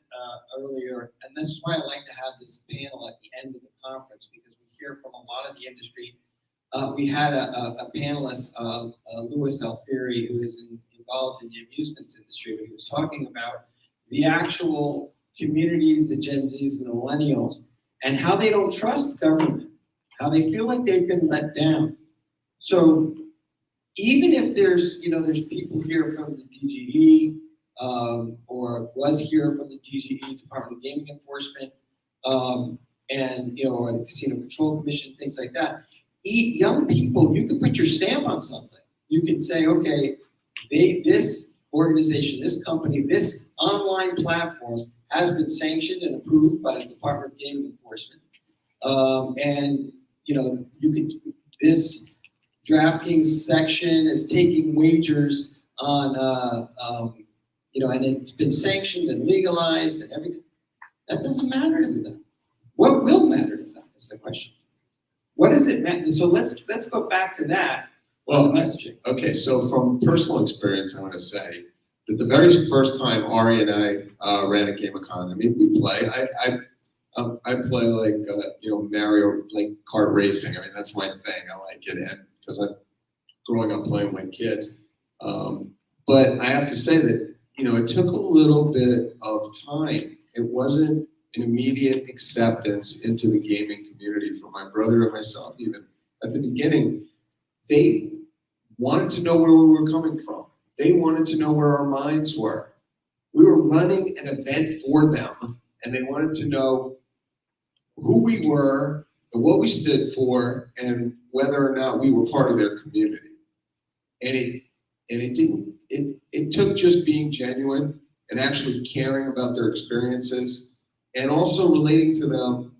earlier, and this is why I like to have this panel at the end of the conference because we hear from a lot of the industry. We had a panelist, Louis Alfieri, who is involved in the amusements industry, but he was talking about the actual communities, the Gen Zs and the millennials, and how they don't trust government, how they feel like they've been let down. So even if there's people here from the DGE, or was here from the DGE, Department of Gaming Enforcement, and or the Casino Control Commission, things like that. Young people, you can put your stamp on something. You can say, okay, this organization, this company, this online platform has been sanctioned and approved by the Department of Gaming Enforcement, and this DraftKings section is taking wagers on, and it's been sanctioned and legalized and everything. That doesn't matter to them. What will matter to them is the question. What does it matter? So let's go back to that. Well, the messaging. Okay, so from personal experience, I want to say that the very first time Ari and I ran a game of Con, I mean, we play. I play like Mario, like kart racing. I mean, that's my thing. I like it, and because I'm growing up playing with my kids. But I have to say that it took a little bit of time. It wasn't an immediate acceptance into the gaming community for my brother and myself. Even at the beginning, they wanted to know where we were coming from. They wanted to know where our minds were. We were running an event for them, and they wanted to know who we were and what we stood for, and whether or not we were part of their community. And it took just being genuine and actually caring about their experiences, and also relating to them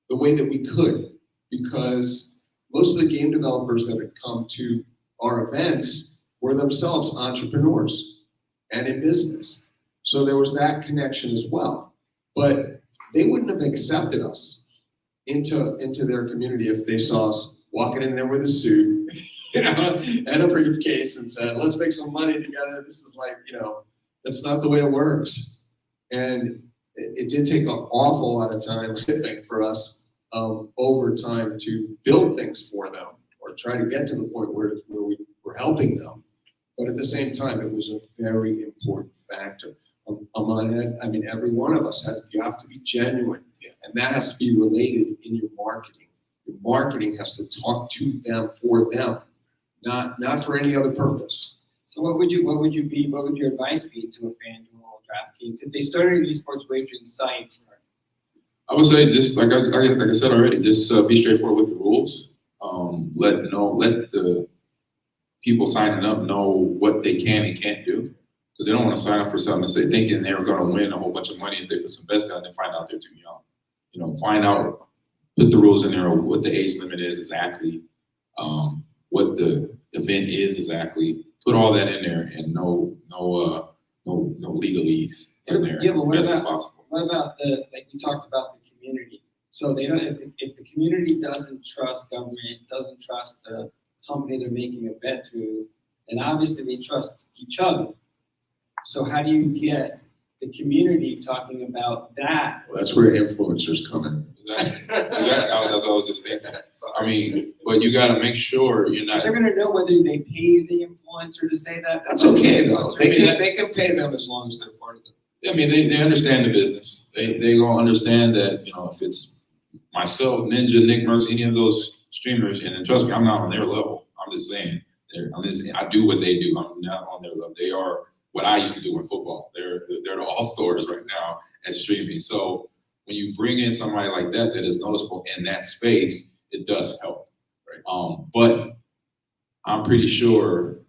the way that we could, because most of the game developers that had come to our events were themselves entrepreneurs and in business. So there was that connection as well. But they wouldn't have accepted us into their community if they saw us walking in there with a suit, and a briefcase, and said, let's make some money together. This is like, that's not the way it works. And it did take an awful lot of time, I think, for us over time to build things for them or try to get to the point where we were helping them. But at the same time, it was a very important factor. I mean, every one of us you have to be genuine, and that has to be related in your marketing. Your marketing has to talk to them for them, not for any other purpose. So what would your advice be to a FanDuel or DraftKings if they started an esports wagering site? I would say just like I said already, just be straightforward with the rules. Let the people signing up know what they can and can't do, because they don't want to sign up for something and say thinking they're going to win a whole bunch of money if they put some bets down and find out they're too young. Put the rules in there, what the age limit is exactly, what the event is exactly. Put all that in there, and no legalese in there. Yeah, but as possible. What about like you talked about the community? So they don't. If the community doesn't trust government, doesn't trust the company they're making a bet through, then obviously they trust each other. So how do you get the community talking about that? Well, that's where influencers come in. Exactly. That's what I was just thinking. I mean, but you got to make sure you're not. They're going to know whether they paid the influencer to say that. That's okay though. They can pay them as long as they're part of it. I mean, they understand the business. They gonna understand that if it's myself, Ninja, Nick Merckx, any of those streamers, and trust me, I'm not on their level. I'm just saying, I do what they do. I'm not on their level. They are what I used to do in football. They're the all-stars right now at streaming. So when you bring in somebody like that is noticeable in that space, it does help. Right? But I'm pretty sure,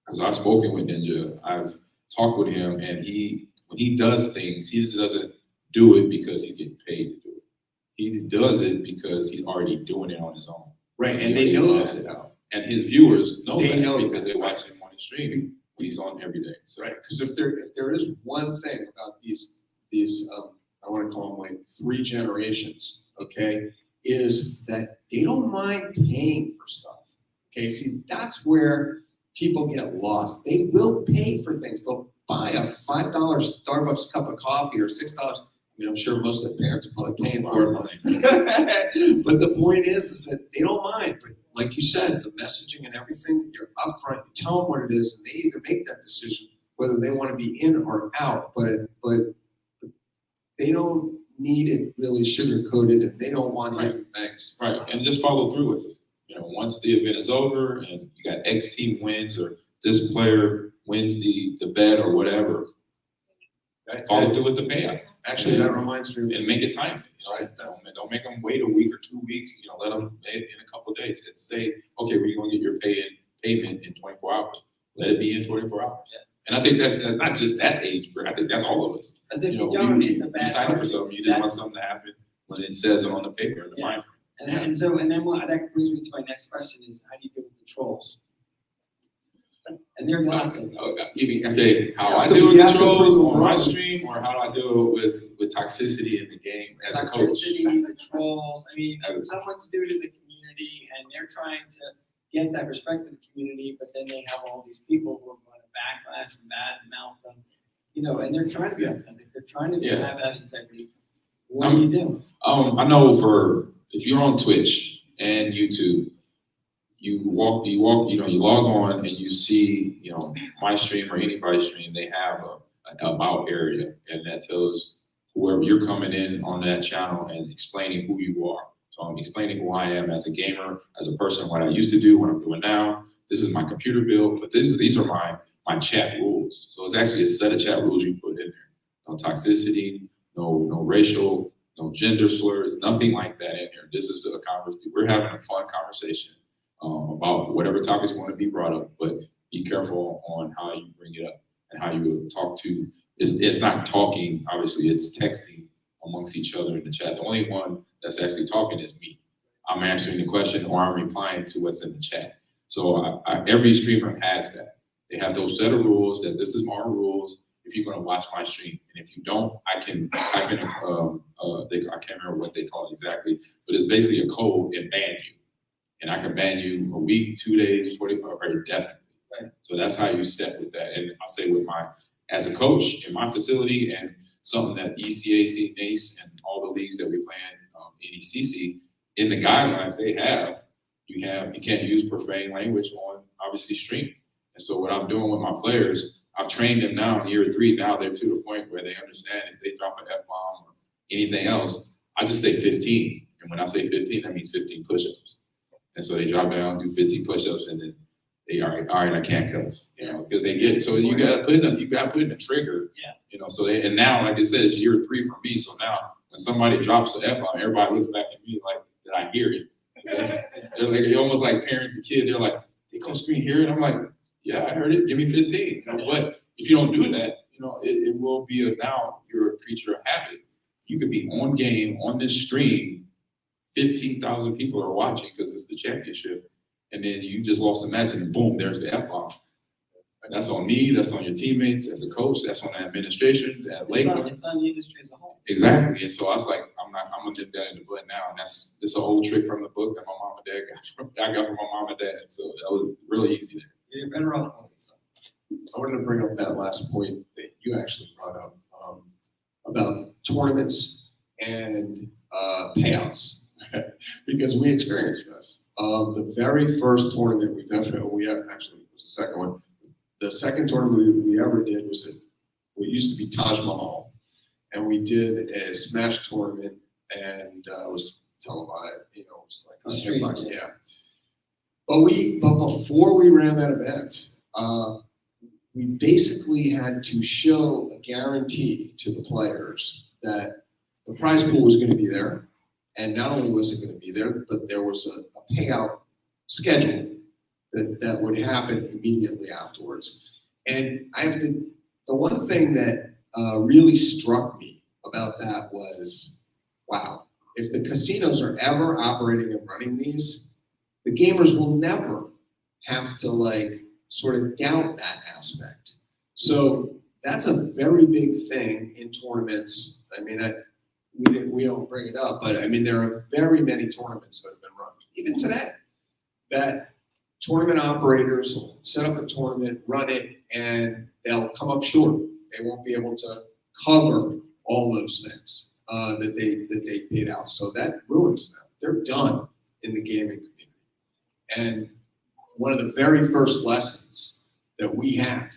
because I've spoken with Ninja, I've talked with him, and when he does things, he just doesn't do it because he's getting paid to do it. He does it because he's already doing it on his own. Right, and they know that though. And his viewers know They that know because they watch him on his stream when he's on every day. So Right, because if there is one thing about these I want to call them like 3 generations, okay, is that they don't mind paying for stuff. Okay, see, that's where people get lost. They will pay for things. They'll buy a $5 Starbucks cup of coffee or $6. I mean, I'm sure most of the parents are probably paying for it. But the point is that they don't mind. But like you said, the messaging and everything, you're upfront, you tell them what it is, and they either make that decision whether they want to be in or out. But they don't need it really sugar-coated, and they don't want hidden things. Right, and just follow through with it. Once the event is over and you got X team wins or this player wins the bet or whatever, follow through with the payout. Actually, that reminds me. And make it timely. Don't make them wait a week or 2 weeks. Let them pay it in a couple of days. And say, okay, we're going to get your payment in 24 hours. Let it be in 24 hours. Yeah. And I think that's not just that age group. I think that's all of us. As if you don't, it's a bad. You sign up for something, you just want something to happen when it says it on the paper in the fine print. And then that brings me to my next question is, how do you deal with the trolls? And there are lots of them. Okay, how I deal with the trolls on my stream, or how do I deal with toxicity in the game as a coach? Toxicity, the trolls. I mean, someone's new to the community, and they're trying to get that respect in the community, but then they have all these people who are going to backlash and badmouth them, and they're trying to be authentic. They're trying to have that integrity. What do you do? I know if you're on Twitch and YouTube, you log on and you see, my stream or anybody's stream, they have an about area, and that tells whoever you're coming in on that channel and explaining who you are. So I'm explaining who I am as a gamer, as a person, what I used to do, what I'm doing now. This is my computer build, but these are my chat rules. So it's actually a set of chat rules you put in there. No toxicity, no racial, no gender slurs, nothing like that in here. This is a conversation. We're having a fun conversation about whatever topics want to be brought up, but be careful on how you bring it up and how you talk to. It's not talking, obviously, it's texting amongst each other in the chat. The only one that's actually talking is me. I'm answering the question or I'm replying to what's in the chat. So every streamer has that. They have those set of rules that this is my rules if you're going to watch my stream. And if you don't, I can type in I can't remember what they call it exactly, but it's basically a code and ban you. And I can ban you a week, 2 days, 24 hours, indefinitely. Right. So that's how you set with that. And I say as a coach in my facility, and something that ECAC, NACE, and all the leagues that we play in NECC, in the guidelines they have, you can't use profane language on, obviously, stream. And so what I'm doing with my players, I've trained them now in year 3. Now they're to the point where they understand if they drop an F-bomb or anything else, I just say 15. And when I say 15, that means 15 push-ups. And so they drop down, do 15 push-ups, and then they all right, I can't cuss, because they get it. So you gotta put in a trigger, So and now, like I said, it's year 3 for me. So now when somebody drops an F-bomb, everybody looks back at me like, did I hear it? Okay? They're almost like parent the kid. They're like, they go screen hear it. I'm like, yeah, I heard it. Give me 15. But if you don't do that, it will be now you're a creature of habit. You could be on game on this stream. 15,000 people are watching because it's the championship, and then you just lost a match, and boom, there's the F-bomb. That's on me. That's on your teammates as a coach. That's on the administration. It's on the industry as a whole. Exactly. And so I was like, I'm gonna nip that in the bud now, and it's an old trick from the book that my mom and dad I got from my mom and dad. So that was really easy. You're better off. I wanted to bring up that last point that you actually brought up about tournaments and payouts. Because we experienced this. The very first tournament we actually, it was the second one. The second tournament we ever did was at what used to be Taj Mahal. And we did a Smash tournament, and it was televised, it was like $100, yeah. But before we ran that event, we basically had to show a guarantee to the players that the prize pool was going to be there. And not only was it going to be there, but there was a payout schedule that would happen immediately afterwards. And the one thing that really struck me about that was, wow, if the casinos are ever operating and running these, the gamers will never have to sort of doubt that aspect. So that's a very big thing in tournaments. I mean, we don't bring it up, but I mean, there are very many tournaments that have been run, even today, that tournament operators set up a tournament, run it, and they'll come up short. They won't be able to cover all those things that they paid out. So that ruins them. They're done in the gaming community. And one of the very first lessons that we had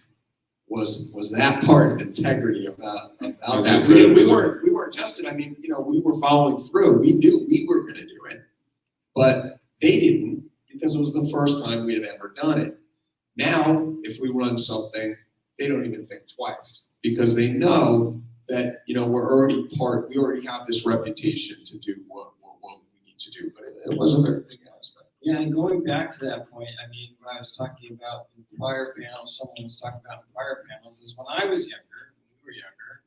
was that part of integrity about that. We weren't tested. I mean, we were following through. We knew we were going to do it, but they didn't because it was the first time we had ever done it. Now, if we run something, they don't even think twice because they know that we're already we already have this reputation to do what we need to do. But it was a very big aspect. Yeah, and going back to that point, I mean, what I was talking about in prior panels, someone was talking about in prior panels, is when I was younger, when we were younger,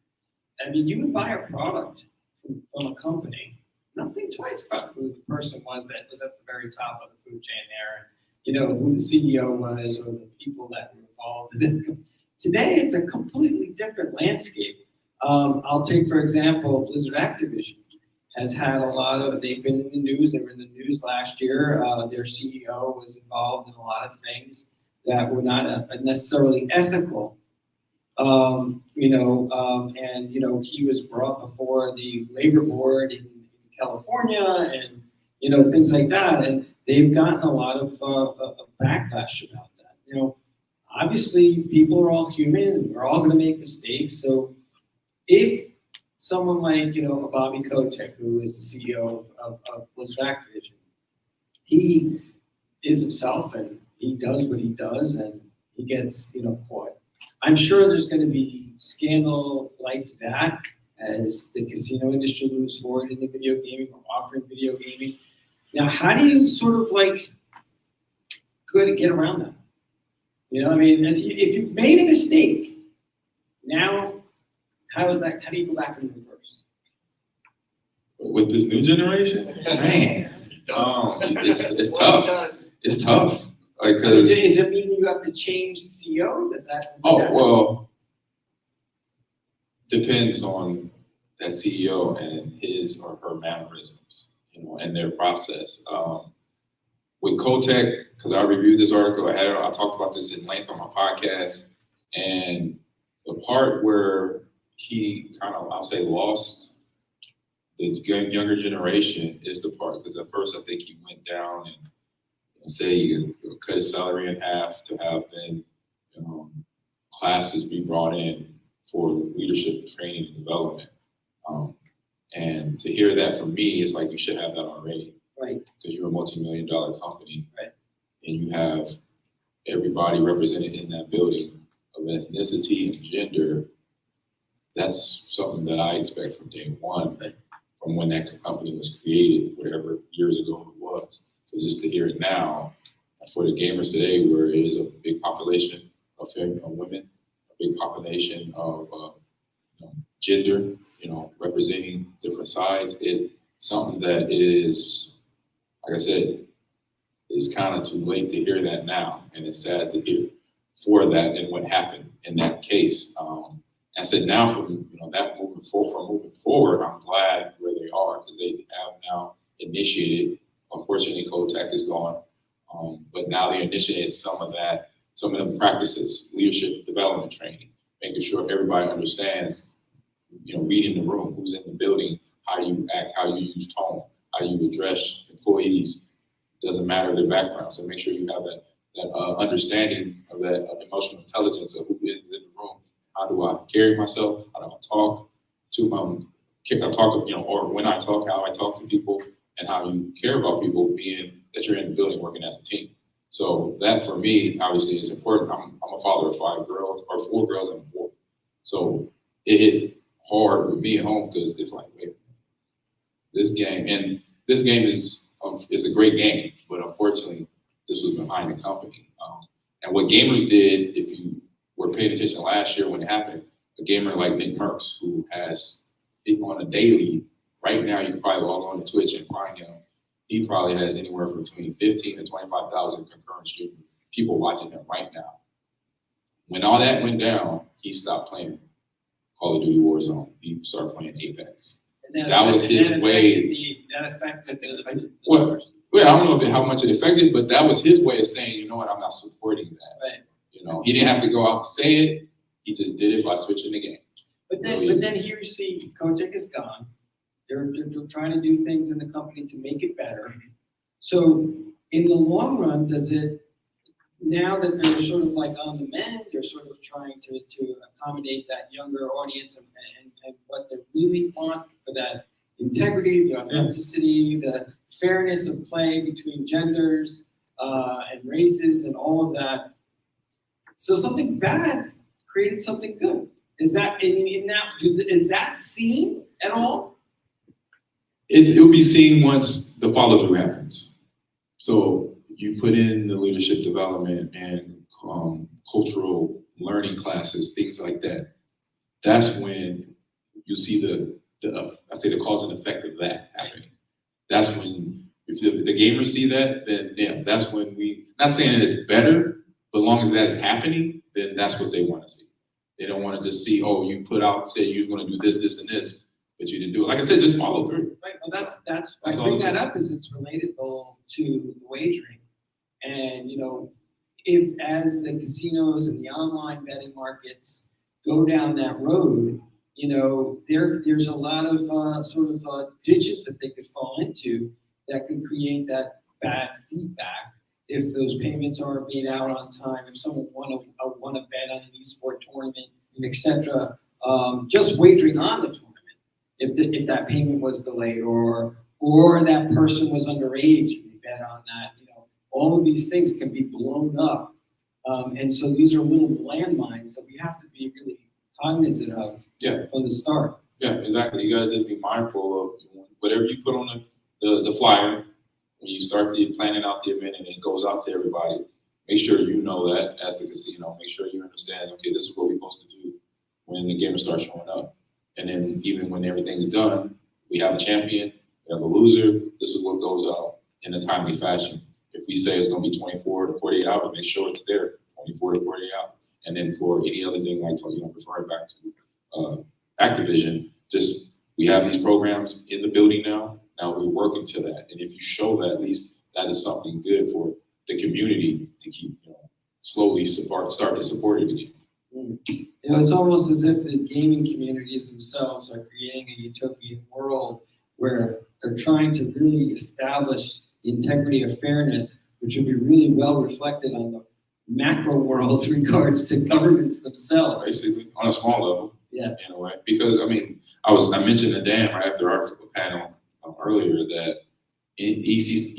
I mean, you would buy a product from a company, not think twice about who the person was that was at the very top of the food chain there, and who the CEO was or the people that were involved in it. Today, it's a completely different landscape. I'll take, for example, Blizzard Activision has had they've been in the news, they were in the news last year. Their CEO was involved in a lot of things that were not necessarily ethical. And he was brought before the labor board in California and, things like that. And they've gotten a lot of backlash about that. Obviously people are all human and we're all going to make mistakes. So if someone like, a Bobby Kotick, who is the CEO of Blizzard Activision, he is himself and he does what he does and he gets, caught. I'm sure there's going to be scandal like that as the casino industry moves forward in the video gaming or offering video gaming. Now, how do you sort of get around that? If you've made a mistake, now, how do you go back and reverse? With this new generation, man, it's tough. It's tough. Does it mean you have to change the CEO? Does that? Well, depends on that CEO and his or her mannerisms, and their process. With Kotek, because I reviewed this article, I talked about this in length on my podcast, and the part where he kind of, I'll say, lost the younger generation is the part, because at first I think he went down and say he cut his salary in half to have then classes be brought in for leadership training and development. And to hear that from me is like, you should have that already. Right. Because you're a multi-million-dollar company. Right. And you have everybody represented in that building of ethnicity and gender. That's something that I expect from day one, from when that company was created, whatever years ago it was. So just to hear it now, for the gamers today, where it is a big population of women, a big population of gender, representing different sides, it's something that is, like I said, it's kind of too late to hear that now, and it's sad to hear for that and what happened in that case. I said now from that moving forward, I'm glad where they are because they have now initiated. Unfortunately, Kotek is gone, but now they initiated some of the practices, leadership development training, making sure everybody understands, reading the room, who's in the building, how you act, how you use tone, how you address employees. Doesn't matter their background. So make sure you have that understanding of that emotional intelligence of who is in the room. How do I carry myself? How do I talk to or when I talk, how I talk to people, and how you care about people, being that you're in the building working as a team. So that for me, obviously, is important. I'm a father of 4 girls and a boy. So it hit hard with me at home because it's like, wait, this game is a great game, but unfortunately, this was behind the company. And what gamers did, if you were paying attention last year when it happened, a gamer like Nick Merckx, who has people on a daily, right now you can probably log on to Twitch and find him. He probably has anywhere from between 15 to 25,000 concurrent streaming people watching him right now. When all that went down, he stopped playing Call of Duty Warzone. He started playing Apex. That was his way. That affected the. Well, I don't know how much it affected, but that was his way of saying, you know what, I'm not supporting that. Right. You know, he didn't have to go out and say it. He just did it by switching the game. But then here you see Kotick is gone. They're trying to do things in the company to make it better. So in the long run, does it, now that they're sort of like on the mend, they're sort of trying to accommodate that younger audience and what they really want for that integrity, the authenticity, the fairness of play between genders and races and all of that. So something bad created something good. Is that is that seen at all? It'll be seen once the follow through happens. So you put in the leadership development and cultural learning classes, things like that. That's when you see the cause and effect of that happening. That's when if the gamers see that, then yeah, that's when not saying that it's better, but as long as that is happening, then that's what they want to see. They don't want to just see, oh, you put out, say you're going to do this, this, and this, but you didn't do it. Like I said, just follow through. Right. Well, that's I That's bring all. that up is it's relatable to the wagering, and if as the casinos and the online betting markets go down that road, there's a lot of ditches that they could fall into that could create that bad feedback. If those payments aren't made out on time, if someone won a bet on an esport tournament, and etc., just wagering on the tournament, if that payment was delayed or that person was underage and they bet on that, all of these things can be blown up, and so these are little landmines that we have to be really cognizant of from the start. Yeah, exactly. You got to just be mindful of whatever you put on the flyer. When you start planning out the event and it goes out to everybody, make sure you know that as the casino. Make sure you understand, okay, this is what we're supposed to do when the gamers start showing up. And then even when everything's done, we have a champion, we have a loser. This is what goes out in a timely fashion. If we say it's going to be 24 to 48 hours, make sure it's there, 24 to 48 hours. And then for any other thing, like referring back to Activision, just we have these programs in the building now. Now we're working to that, and if you show that, at least that is something good for the community to keep slowly start to support it again. It's almost as if the gaming communities themselves are creating a utopian world where they're trying to really establish the integrity of fairness, which would be really well reflected on the macro world in regards to governments themselves. Basically, on a small level, yes, in a way, because I mentioned to Dan right after our panel earlier that in ECAC,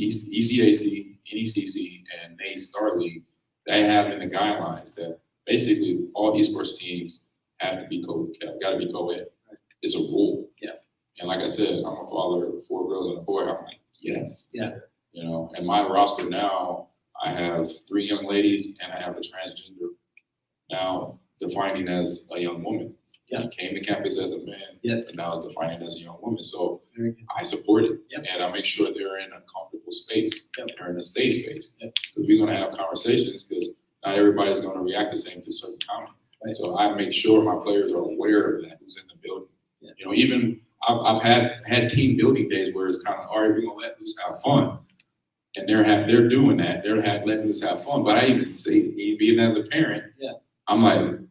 NECC, and NACE Star League, they have in the guidelines that basically all esports teams have to be got to be co-ed. It's a rule. Yeah. And like I said, I'm a father of 4 girls and a boy. I'm like, yes. Yeah. And my roster now, I have 3 young ladies and I have a transgender now defining as a young woman. Yeah. He came to campus as a man, and now is defining as a young woman. So I support it, and I make sure they're in a comfortable space, they're in a safe space, because we're going to have conversations. Because not everybody's going to react the same to certain comments. Right. So I make sure my players are aware of that. Who's in the building? Yeah. Even I've had team building days where it's kind of, all right, we're going to let loose have fun, and they're doing that. They're letting loose have fun. But I even say, being as a parent, I'm like,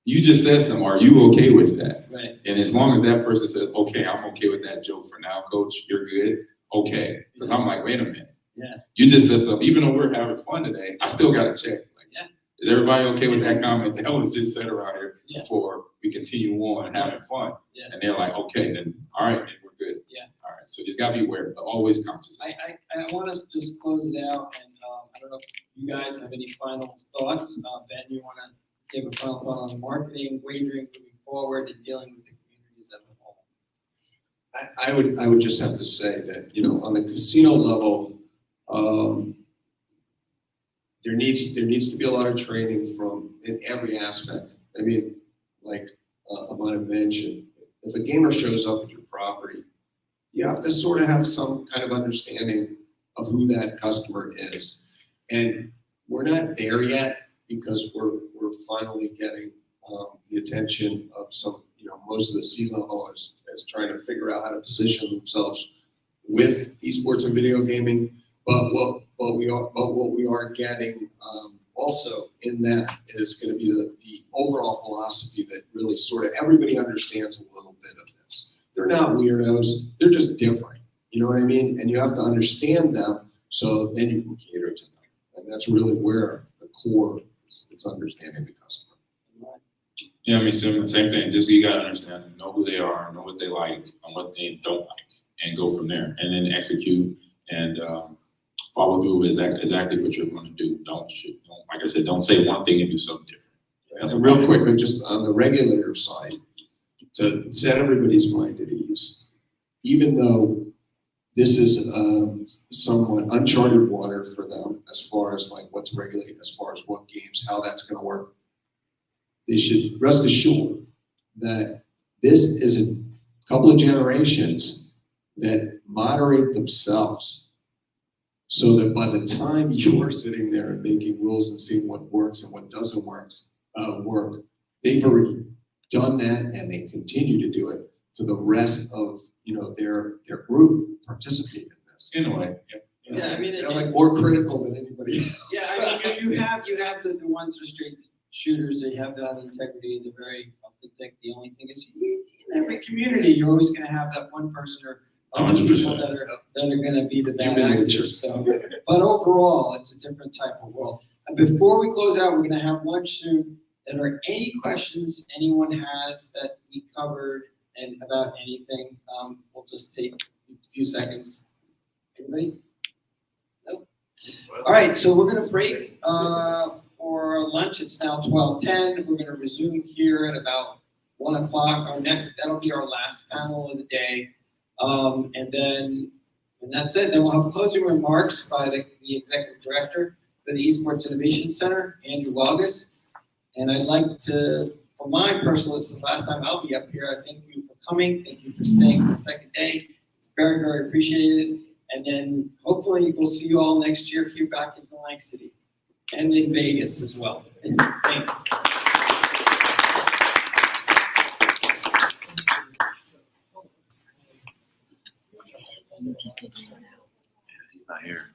you just said something. Are you okay with that? Right. And as long as that person says, okay, I'm okay with that joke for now, coach, you're good. Okay. Because I'm like, wait a minute. Yeah. You just said something. Even though we're having fun today, I still got to check. Like, is everybody okay with that comment that was just said around here before we continue on having fun? Yeah. And they're like, okay, then all right, then we're good. Yeah. All right. So you just got to be aware, but always conscious. I want us to just close it out. And I don't know if you guys have any final thoughts. Ben, you want to give a final thought on marketing, wagering moving forward, and dealing with the communities as a whole? I would just have to say that, on the casino level, there needs to be a lot of training in every aspect. I mean, like Amanda mentioned, if a gamer shows up at your property, you have to sort of have some kind of understanding of who that customer is. And we're not there yet because we're finally getting the attention of some most of the C-level is trying to figure out how to position themselves with esports and video gaming. But what we are getting also in that is going to be the overall philosophy that really sort of everybody understands a little bit of this. They're not weirdos, they're just different. You know what I mean? And you have to understand them so then you can cater to them. And that's really where the core is, it's understanding the customer. Yeah, I mean, same thing. Just you gotta understand, know who they are, know what they like, and what they don't like, and go from there. And then execute and follow through with exactly what you're going to do. Don't, like I said, don't say one thing and do something different. That's And real quick, just on the regulator side, to set everybody's mind at ease, even though this is somewhat uncharted water for them as far as like what to regulate, as far as what games, how that's going to work. They should rest assured that this is a couple of generations that moderate themselves so that by the time you are sitting there and making rules and seeing what works and what doesn't work, they've already done that and they continue to do it for the rest of their group participate in this. In a way, yeah. Yeah, I mean, They're like more critical than anybody else. Yeah, I mean, you have the ones that are straight shooters, they have that integrity, they're very authentic. The only thing is, in every community, you're always gonna have that one person or a bunch of people that are gonna be the bad Human nature. actors, so. But overall, it's a different type of world. And before we close out, we're gonna have lunch soon. Are there any questions anyone has that we covered and about anything? We'll just take a few seconds. Anybody? Nope. All right, so we're gonna break for lunch. It's now 12:10. We're gonna resume here at about 1 o'clock. That'll be our last panel of the day. And that's it. Then we'll have closing remarks by the executive director for the Esports Innovation Center, Andrew Walgus. And I'd like to, for my personal, this is the last time I'll be up here. I thank you for coming. Thank you for staying for the second day. It's very, very appreciated. And then hopefully we'll see you all next year here back in Atlantic City and in Vegas as well. Thanks. He's not here.